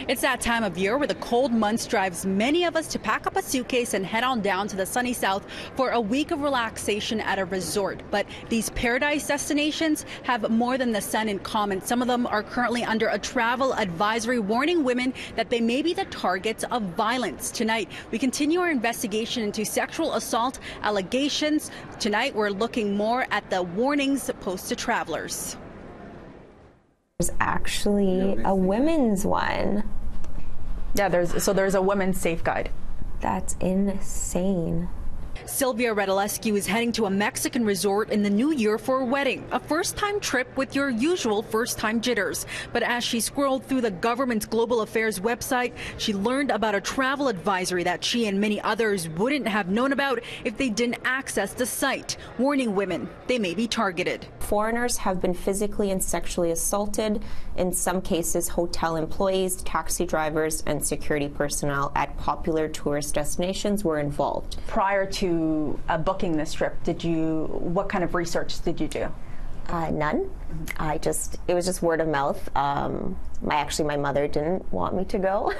It's that time of year where the cold months drives many of us to pack up a suitcase and head on down to the sunny south for a week of relaxation at a resort. But these paradise destinations have more than the sun in common. Some of them are currently under a travel advisory warning women that they may be the targets of violence. Tonight, we continue our investigation into sexual assault allegations. Tonight, we're looking more at the warnings posted to travelers. There's actually a women's one. Yeah, there's a women's safe guide. That's insane. Sylvia Redalescu is heading to a Mexican resort in the new year for a wedding, a first-time trip with your usual first-time jitters. But as she scrolled through the government's global affairs website, she learned about a travel advisory that she and many others wouldn't have known about if they didn't access the site, warning women they may be targeted. Foreigners have been physically and sexually assaulted. In some cases, hotel employees, taxi drivers, and security personnel at popular tourist destinations were involved. Prior to booking this trip, what kind of research did you do? None. It was just word of mouth. My mother didn't want me to go.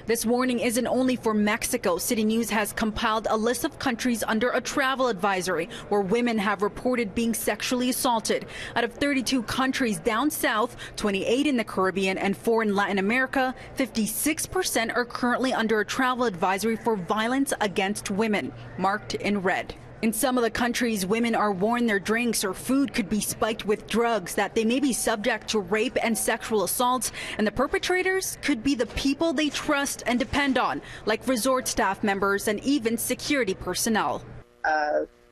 This warning isn't only for Mexico. City News has compiled a list of countries under a travel advisory where women have reported being sexually assaulted. Out of 32 countries down south, 28 in the Caribbean and 4 in Latin America, 56% are currently under a travel advisory for violence against women, marked in red. In some of the countries, women are warned their drinks or food could be spiked with drugs, that they may be subject to rape and sexual assaults, and the perpetrators could be the people they trust and depend on, like resort staff members and even security personnel.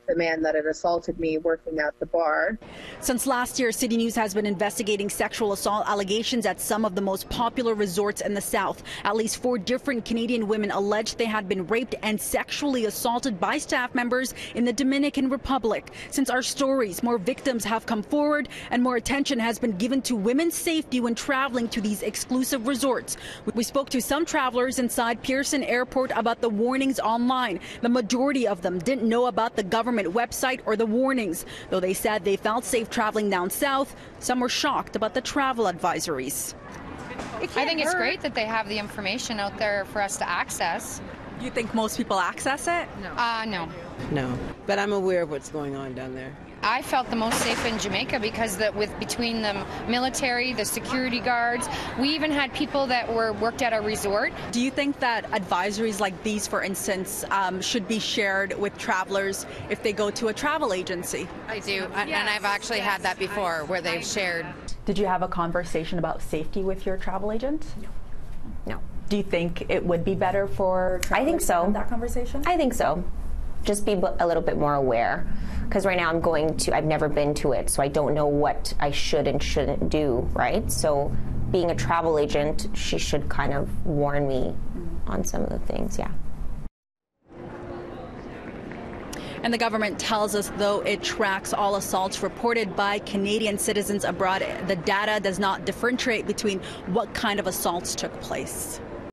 The man that had assaulted me working at the bar. Since last year, City News has been investigating sexual assault allegations at some of the most popular resorts in the South. At least 4 different Canadian women alleged they had been raped and sexually assaulted by staff members in the Dominican Republic. Since our stories, more victims have come forward and more attention has been given to women's safety when traveling to these exclusive resorts. We spoke to some travelers inside Pearson Airport about the warnings online. The majority of them didn't know about the government website or the warnings. Though they said they felt safe traveling down south, some were shocked about the travel advisories. I think it's great that they have the information out there for us to access. Do you think most people access it? No. No, but I'm aware of what's going on down there. I felt the most safe in Jamaica because between the military, the security guards, we even had people that worked at a resort. Do you think that advisories like these, for instance, should be shared with travelers if they go to a travel agency? I do, and I've actually had that before where they've shared. Did you have a conversation about safety with your travel agent? No. Do you think it would be better for travelers I think so. to have that conversation? I think so. Just be a little bit more aware. Because right now I've never been to it, so I don't know what I should and shouldn't do, right? So being a travel agent, she should kind of warn me on some of the things, yeah. And the government tells us, though it tracks all assaults reported by Canadian citizens abroad, the data does not differentiate between what kind of assaults took place.